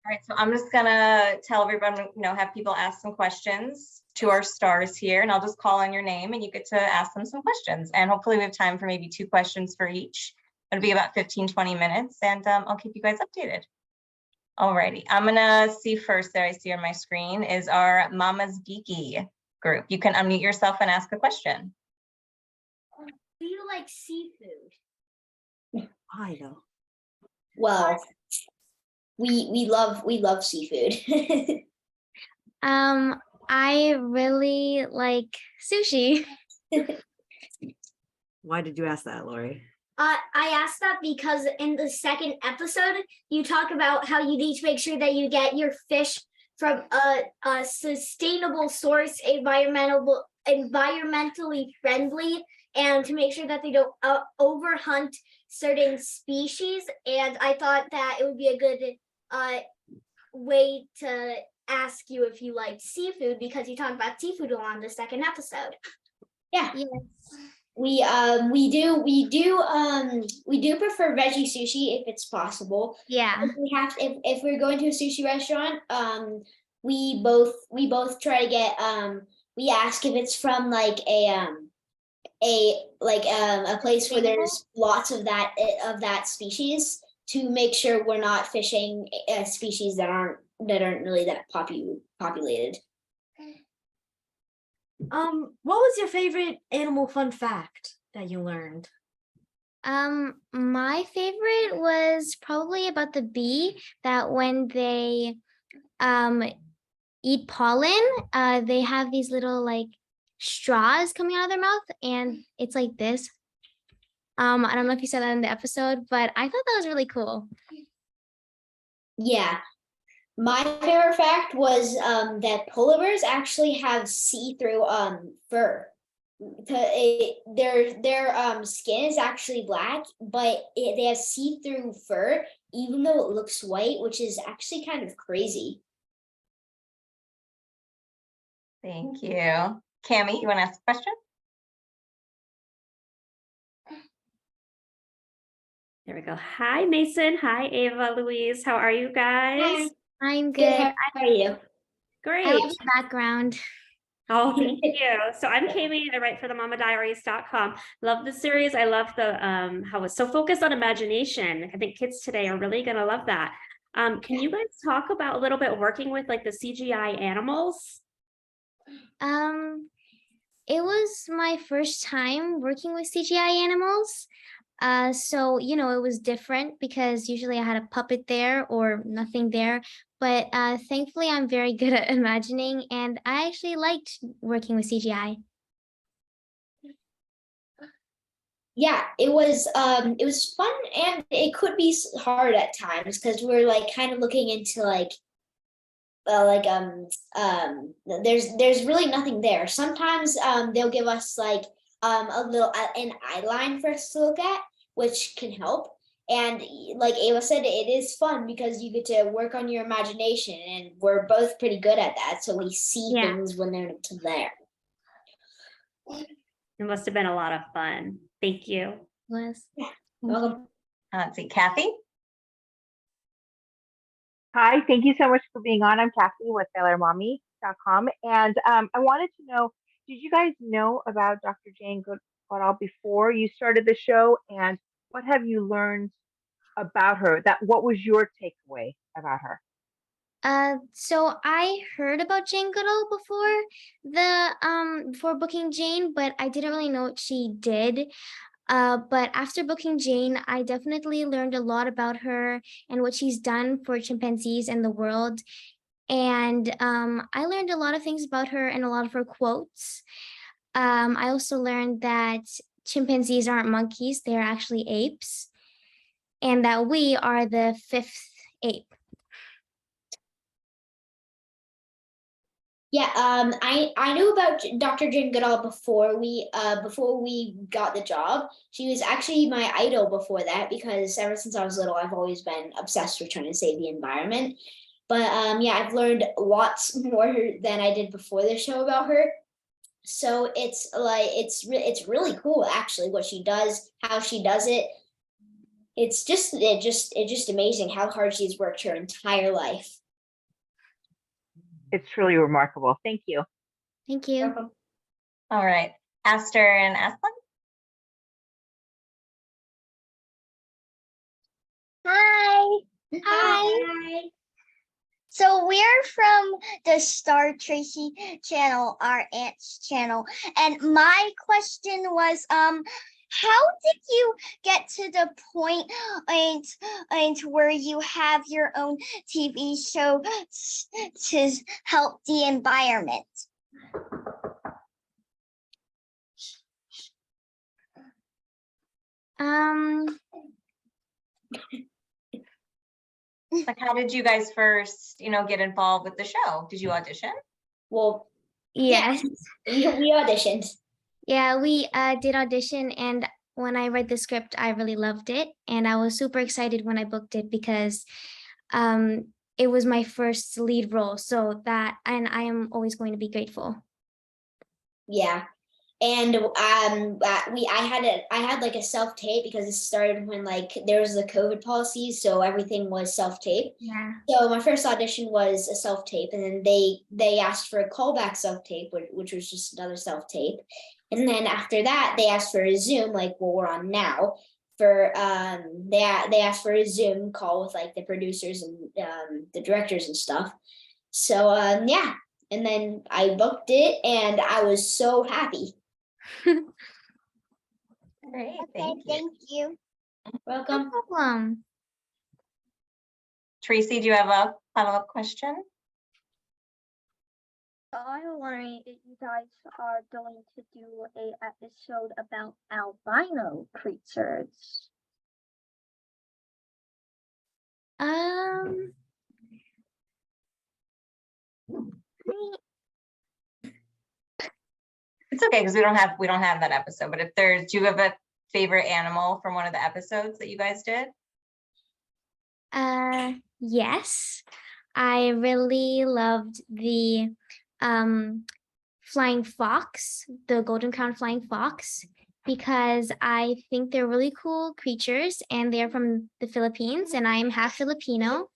All right, so I'm just gonna tell everyone, have people ask some questions to our stars here, and I'll just call on your name and you get to ask them some questions. And hopefully we have time for maybe 2 questions for each. It'll be about 15-20 minutes, and I'll keep you guys updated. All righty, I'm gonna see first there, I see on my screen, is our Mama's Geeky group. You can unmute yourself and ask a question. Do you like seafood? I know. Well, we love seafood. I really like sushi. Why did you ask that, Lori? I asked that because in the second episode, you talk about how you need to make sure that you get your fish from a sustainable source, environmentally friendly, and to make sure that they don't overhunt certain species. And I thought that it would be a good way to ask you if you like seafood, because you talked about seafood on the second episode. Yeah. Yes. We do prefer veggie sushi if it's possible. Yeah. If we're going to a sushi restaurant, we both try to get we ask if it's from like a place where there's lots of that species, to make sure we're not fishing species that aren't really that populated. What was your favorite animal fun fact that you learned? My favorite was probably about the bee, that when they eat pollen, they have these little like straws coming out of their mouth, and it's like this. I don't know if you saw that in the episode, but I thought that was really cool. Yeah. My favorite fact was that polar bears actually have see-through fur. Their skin is actually black, but they have see-through fur, even though it looks white, which is actually kind of crazy. Thank you. Cammie, you want to ask a question? There we go. Hi, Mason. Hi, Ava Louise. How are you guys? Hi. I'm Good. good. How are you? Great. I love the background. Oh, thank you. So I'm Cammie. I write for the mamadiaries.com. Love the series. I love the how it's so focused on imagination. I think kids today are really going to love that. Can you guys talk about a little bit working with like the CGI animals? It was my first time working with CGI animals. So, it was different because usually I had a puppet there or nothing there. But thankfully, I'm very good at imagining, and I actually liked working with CGI. Yeah, it was fun, and it could be hard at times because we're like kind of looking into there's really nothing there. Sometimes they'll give us like an eyeline for us to look at, which can help. And like Ava said, it is fun because you get to work on your imagination, and we're both pretty good at that. So we see things when they're there. It must have been a lot of fun. Thank you. Was. Welcome. Let's see, Kathy. Hi, thank you so much for being on. I'm Kathy with SailorMommy.com, and I wanted to know, did you guys know about Dr. Jane Goodall before you started the show, and what have you learned about her? What was your takeaway about her? So I heard about Jane Goodall before booking Jane, but I didn't really know what she did. But after booking Jane, I definitely learned a lot about her and what she's done for chimpanzees and the world. And I learned a lot of things about her and a lot of her quotes. I also learned that chimpanzees aren't monkeys, they're actually apes, and that we are the 5th ape. Yeah, I knew about Dr. Jane Goodall before we got the job. She was actually my idol before that, because ever since I was little, I've always been obsessed with trying to save the environment. But yeah, I've learned lots more than I did before the show about her. So it's really cool actually what she does, how she does it. it's just amazing how hard she's worked her entire life. It's truly remarkable. Thank you. Thank you. Welcome. All right, Aster and Aslyn. Hi. Hi. So we're from the Star Traci channel, our aunt's channel. And my question was, how did you get to the point and where you have your own TV show to help the environment? Like, how did you guys first, get involved with the show? Did you audition? Well, Yes. we auditioned. Yeah, we did audition, and when I read the script, I really loved it, and I was super excited when I booked it because it was my first lead role. And I am always going to be grateful. Yeah. And I had like a self-tape because it started when like there was the COVID policies, so everything was self-tape. Yeah. So my first audition was a self-tape, and then they asked for a callback self-tape, which was just another self-tape. And then after that, they asked for a Zoom, like what we're on now. For they asked for a Zoom call with like the producers and the directors and stuff. So yeah, and then I booked it, and I was so happy. Great, Okay, thank you. thank you. No Welcome. problem. Traci, do you have a follow-up question? I was wondering if you guys are going to do an episode about albino creatures. It's okay because we don't have that episode. But do you have a favorite animal from one of the episodes that you guys did? Yes, I really loved the flying fox, the golden crown flying fox, because I think they're really cool creatures and they're from the Philippines and I am half Filipino.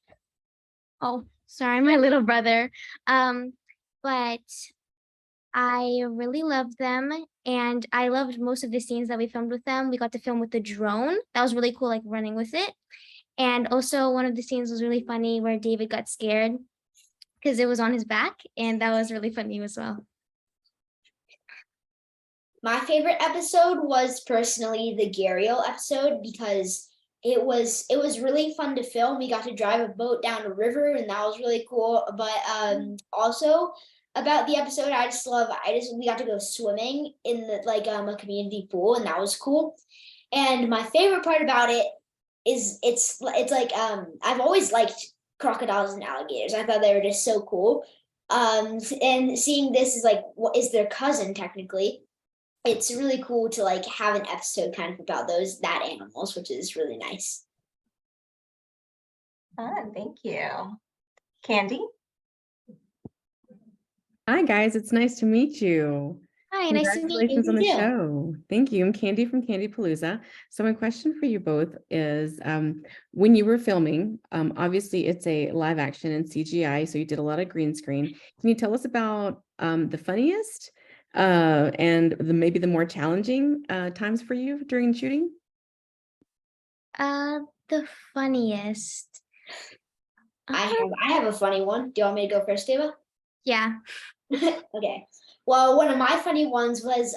Oh, sorry, my little brother. But I really loved them and I loved most of the scenes that we filmed with them. We got to film with the drone. That was really cool, like running with it. And also one of the scenes was really funny where David got scared because it was on his back, and that was really funny as well. My favorite episode was personally the Gariel episode because it was really fun to film. We got to drive a boat down a river, and that was really cool. But also about the episode, we got to go swimming in the a community pool, and that was cool. And my favorite part about it is it's like I've always liked crocodiles and alligators. I thought they were just so cool. And seeing this is like what is their cousin technically. It's really cool to like have an episode kind of about that animals, which is really nice. Fun, thank you. Candy? Hi guys, it's nice to meet you. Hi, nice to meet you. Congratulations on the You too. show. Thank you. I'm Candy from Candy Palooza. So my question for you both is, when you were filming, obviously it's a live action and CGI, so you did a lot of green screen. Can you tell us about the funniest and maybe the more challenging times for you during shooting? The funniest. I have a funny one. Do you want me to go first, Ava? Yeah. Okay. Well, one of my funny ones was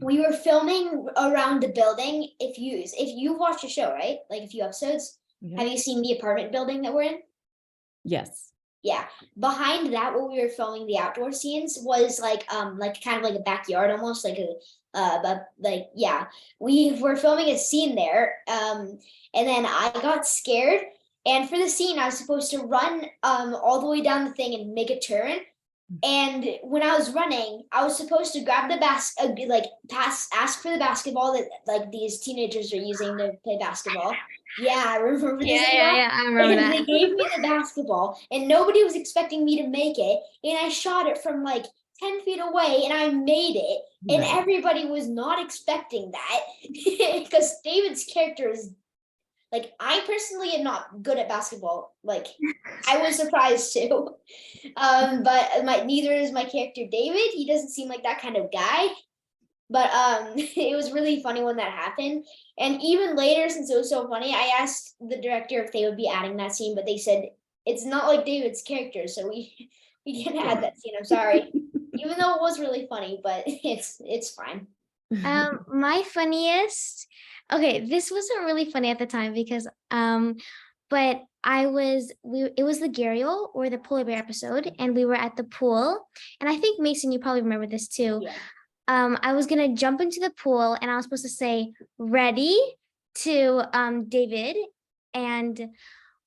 we were filming around the building. If you watched the show, right? Like a few episodes. Yeah. Have you seen the apartment building that we're in? Yes. Yeah. Behind that, where we were filming the outdoor scenes was like kind of like a backyard almost, like we were filming a scene there. And then I got scared. And for the scene, I was supposed to run all the way down the thing and make a turn. And when I was running, I was supposed to grab the ask for the basketball that like these teenagers are using to play basketball. Yeah, I remember this. Yeah, I remember And that. they gave me the basketball, and nobody was expecting me to make it. And I shot it from like 10 feet away, and I made it. And Nice. everybody was not expecting that because David's character is Like, I personally am not good at basketball. Like, I was surprised too. But neither is my character David. He doesn't seem like that kind of guy. But it was really funny when that happened. And even later, since it was so funny, I asked the director if they would be adding that scene, but they said it's not like David's character, so we can't add that scene. I'm sorry. Even though it was really funny, but it's fine. My funniest, okay, this wasn't really funny at the time because but it was the Gharial or the polar bear episode, and we were at the pool, and I think Mason, you probably remember this too. Yeah. I was gonna jump into the pool and I was supposed to say ready to David, and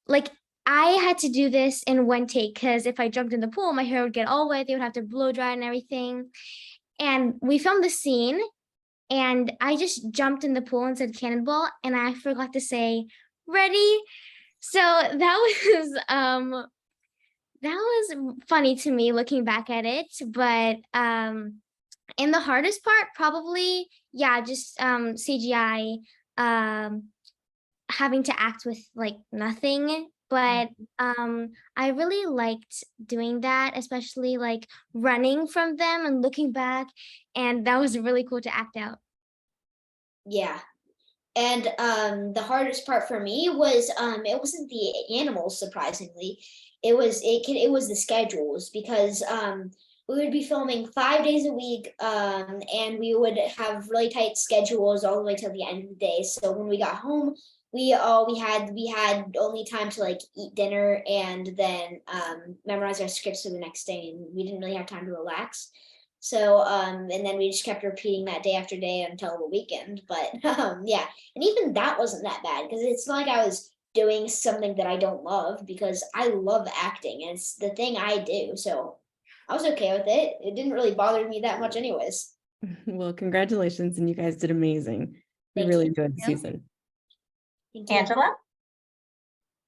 like I had to do this in one take because if I jumped in the pool, my hair would get all wet, they would have to blow dry and everything. And we filmed the scene and I just jumped in the pool and said cannonball, and I forgot to say ready. So that was funny to me looking back at it, but and the hardest part probably, yeah, just CGI, having to act with like nothing. But I really liked doing that, especially like running from them and looking back, and that was really cool to act out. Yeah. And the hardest part for me was it wasn't the animals, surprisingly. It was the schedules, because we would be filming 5 days a week, and we would have really tight schedules all the way till the end of the day. So when we got home, we had only time to like eat dinner and then memorize our scripts for the next day, and we didn't really have time to relax. So and then we just kept repeating that day after day until the weekend. But yeah, and even that wasn't that bad, because it's not like I was doing something that I don't love, because I love acting and it's the thing I do. So I was okay with it. It didn't really bother me that much anyways. Well, congratulations, and you guys did amazing. We Thank really you. enjoyed the season. Thank you. Angela?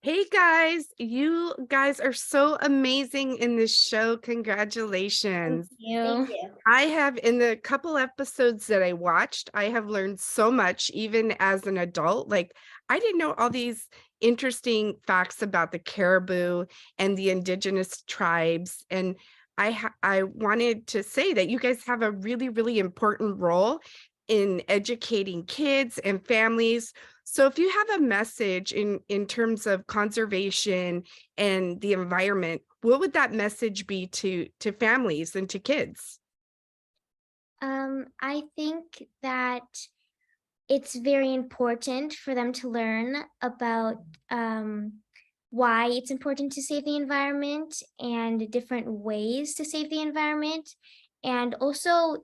Hey guys, you guys are so amazing in this show. Congratulations. Thank you. Thank you. I have, in the couple episodes that I watched, I have learned so much, even as an adult. Like, I didn't know all these interesting facts about the caribou and the indigenous tribes. And I wanted to say that you guys have a really, really important role in educating kids and families. So if you have a message in terms of conservation and the environment, what would that message be to families and to kids? I think that it's very important for them to learn about why it's important to save the environment and different ways to save the environment. And also,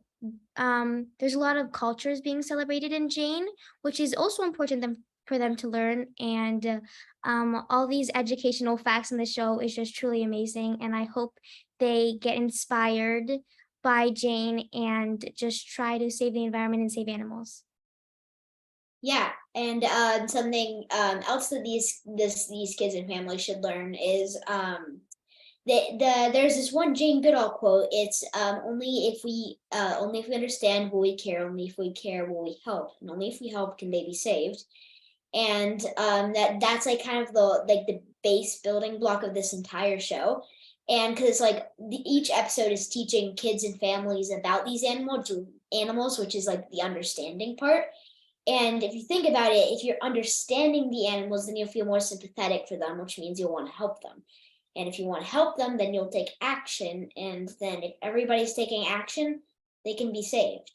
there's a lot of cultures being celebrated in Jane, which is also important for them to learn. And all these educational facts in the show is just truly amazing. And I hope they get inspired by Jane and just try to save the environment and save animals. Yeah, and something else that these kids and families should learn is there's this one Jane Goodall quote. It's only if we understand will we care, only if we care will we help, and only if we help can they be saved. And that's like kind of the base building block of this entire show. And because like each episode is teaching kids and families about these animals, which is like the understanding part. And if you think about it, if you're understanding the animals, then you'll feel more sympathetic for them, which means you'll want to help them. And if you want to help them, then you'll take action. And then if everybody's taking action, they can be saved.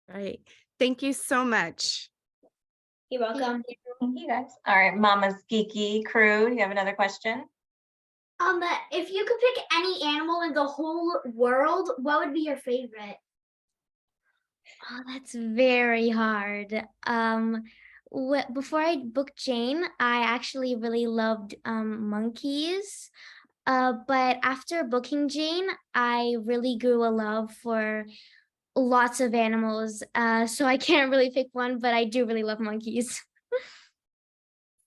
Right. Thank you so much. You're welcome. Thank you guys. All right, Mama's Geeky crew, do you have another question? If you could pick any animal in the whole world, what would be your favorite? Oh, that's very hard. Before I booked Jane, I actually really loved monkeys. But after booking Jane, I really grew a love for lots of animals. So I can't really pick one, but I do really love monkeys.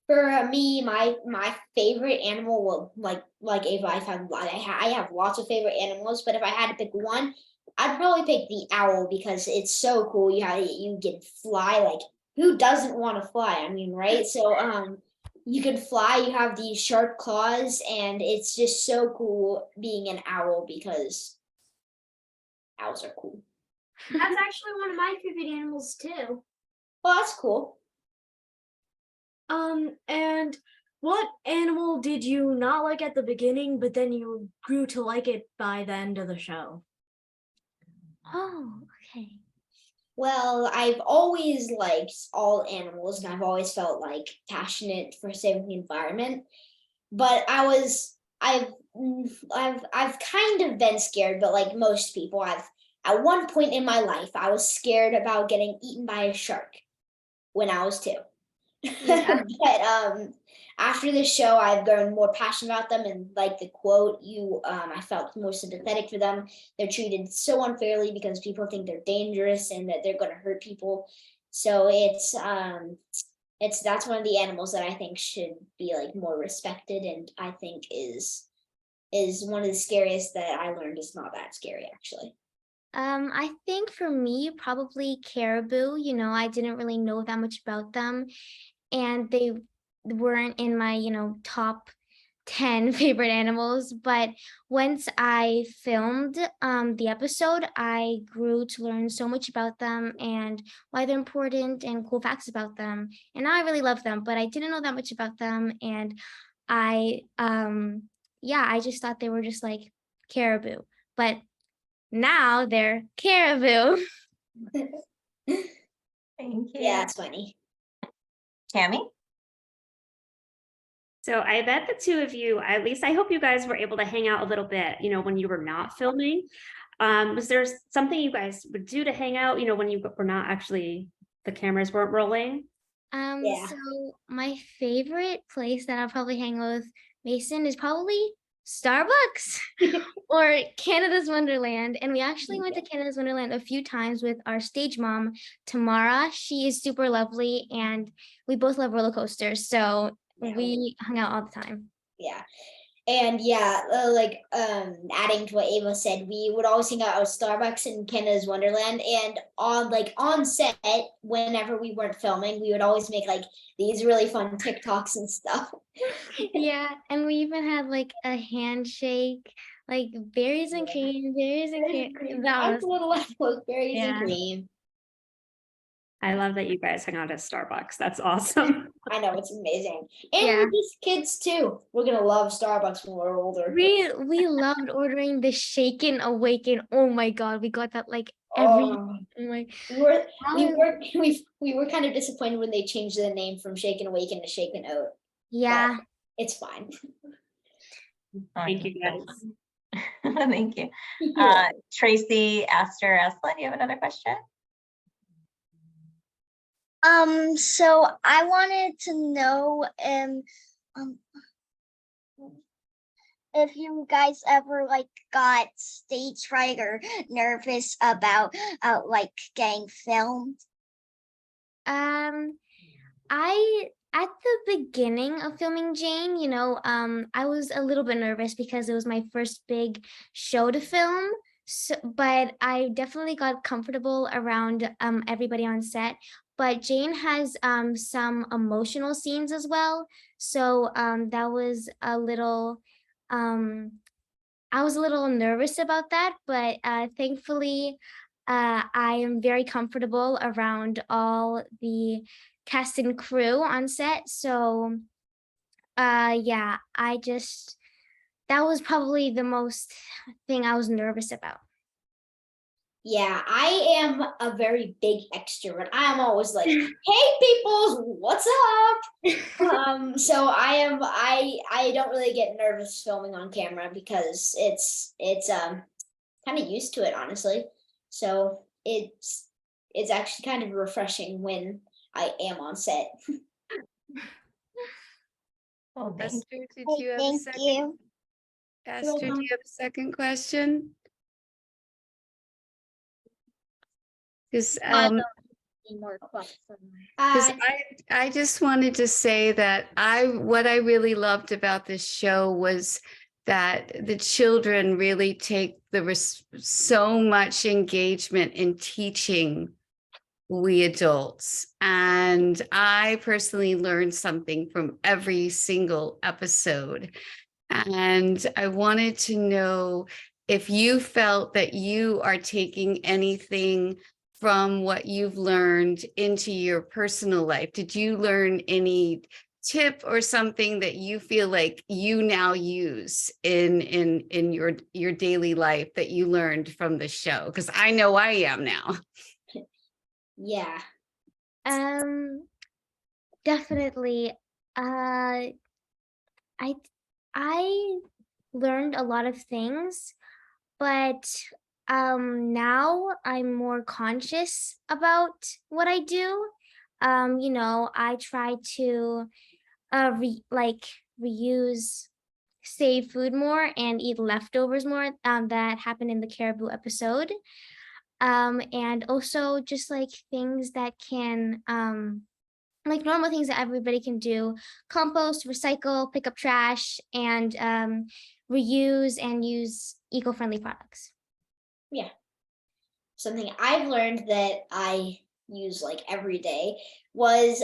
For me, my favorite animal will like Ava. I have lots of favorite animals, but if I had to pick one, I'd probably pick the owl because it's so cool. You can fly like who doesn't want to fly? I mean, right? So you can fly, you have these sharp claws, and it's just so cool being an owl because owls are cool. That's actually one of my favorite animals too. Well, that's cool. And what animal did you not like at the beginning, but then you grew to like it by the end of the show? Oh, okay. Well, I've always liked all animals, and I've always felt like passionate for saving the environment. But I've kind of been scared, but like most people, at one point in my life, I was scared about getting eaten by a shark when I was 2. Yeah. But after this show, I've grown more passionate about them, and like the quote, I felt more sympathetic for them. They're treated so unfairly because people think they're dangerous and that they're going to hurt people. So that's one of the animals that I think should be like more respected, and I think is one of the scariest that I learned is not that scary actually. I think for me, probably caribou. You know, I didn't really know that much about them, and they weren't in my, top 10 favorite animals. But once I filmed the episode, I grew to learn so much about them and why they're important and cool facts about them. And now I really love them, but I didn't know that much about them. And I just thought they were just like caribou, but now they're caribou. Thank you. Yeah, it's funny. Tammy? So I bet the two of you, at least I hope you guys were able to hang out a little bit, when you were not filming. Was there something you guys would do to hang out, when you were not actually, the cameras weren't rolling? Yeah. So my favorite place that I'll probably hang out with Mason is probably Starbucks or Canada's Wonderland. And we actually went to Canada's Wonderland a few times with our stage mom, Tamara. She is super lovely, and we both love roller coasters. So we hung out all the time. Yeah. And adding to what Ava said, we would always hang out at Starbucks in Canada's Wonderland, and on set, whenever we weren't filming, we would always make like these really fun TikToks and stuff. Yeah, and we even had like a handshake, like berries and cream, berries and cream. That was berries and cream. I love that you guys hang out at Starbucks. That's awesome. I know, it's amazing. And we're just kids too. We're gonna love Starbucks when we're older. We loved ordering the Shaken Awaken. Oh my god, we got that like every we were kind of disappointed when they changed the name from Shaken Awaken to Shaken Oat. Yeah. It's fine. Thank you guys. Thank you. Traci, Aster, Aslyn, do you have another question? So I wanted to know if you guys ever like got stage fright or nervous about like getting filmed. At the beginning of filming Jane, I was a little bit nervous because it was my first big show to film. So, but I definitely got comfortable around everybody on set. But Jane has some emotional scenes as well. So that was a little, I was a little nervous about that, but thankfully I am very comfortable around all the cast and crew on set. So yeah, that was probably the most thing I was nervous about. Yeah, I am a very big extrovert. I am always like, hey peoples, what's up? So I don't really get nervous filming on camera because it's kind of used to it, honestly. So it's actually kind of refreshing when I am on set. Well, Aster, did you have a second? Aster, do you have a second question? Because I just wanted to say that what I really loved about this show was that the children really take so much engagement in teaching we adults. And I personally learned something from every single episode. And I wanted to know if you felt that you are taking anything from what you've learned into your personal life. Did you learn any tip or something that you feel like you now use in your daily life that you learned from the show? Because I know I am now. Yeah. Definitely. I learned a lot of things, but now I'm more conscious about what I do. You know, I try to reuse, save food more and eat leftovers more. That happened in the caribou episode. And also just like things that can like normal things that everybody can do: compost, recycle, pick up trash, and reuse and use eco-friendly products. Yeah. Something I've learned that I use like every day was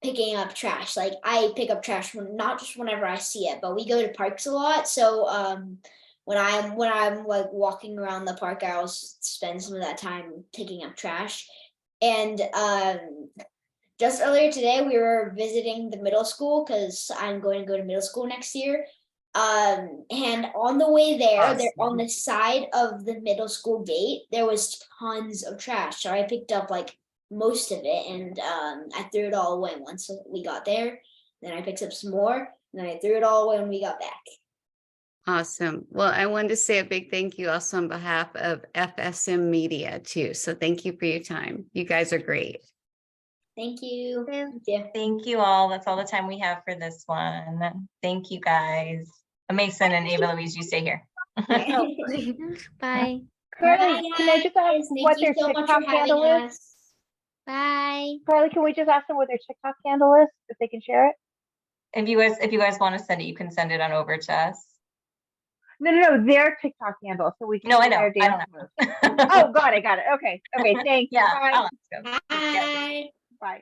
picking up trash. Like I pick up trash not just whenever I see it, but we go to parks a lot. So when I'm like walking around the park, I always spend some of that time picking up trash. And just earlier today, we were visiting the middle school because I'm going to go to middle school next year. And on the way there, on the side of the middle school gate, there was tons of trash. So I picked up like most of it, and I threw it all away once we got there. Then I picked up some more, and then I threw it all away when we got back. Awesome. Well, I wanted to say a big thank you also on behalf of FSM Media too. So thank you for your time. You guys are great. Thank you. Thank you all. That's all the time we have for this one. Thank you guys. Mason and Ava Louise, you stay here. Bye. Carly, can I just ask what their TikTok handle is? Bye. Carly, can we just ask them what their TikTok handle is, if they can share it? If you guys want to send it, you can send it on over to us. No, their TikTok handle, so we can No, I see know. their I don't dance know. moves. Oh, got it. Okay, thanks. Yeah, Bye. I'll ask them. Bye. Bye.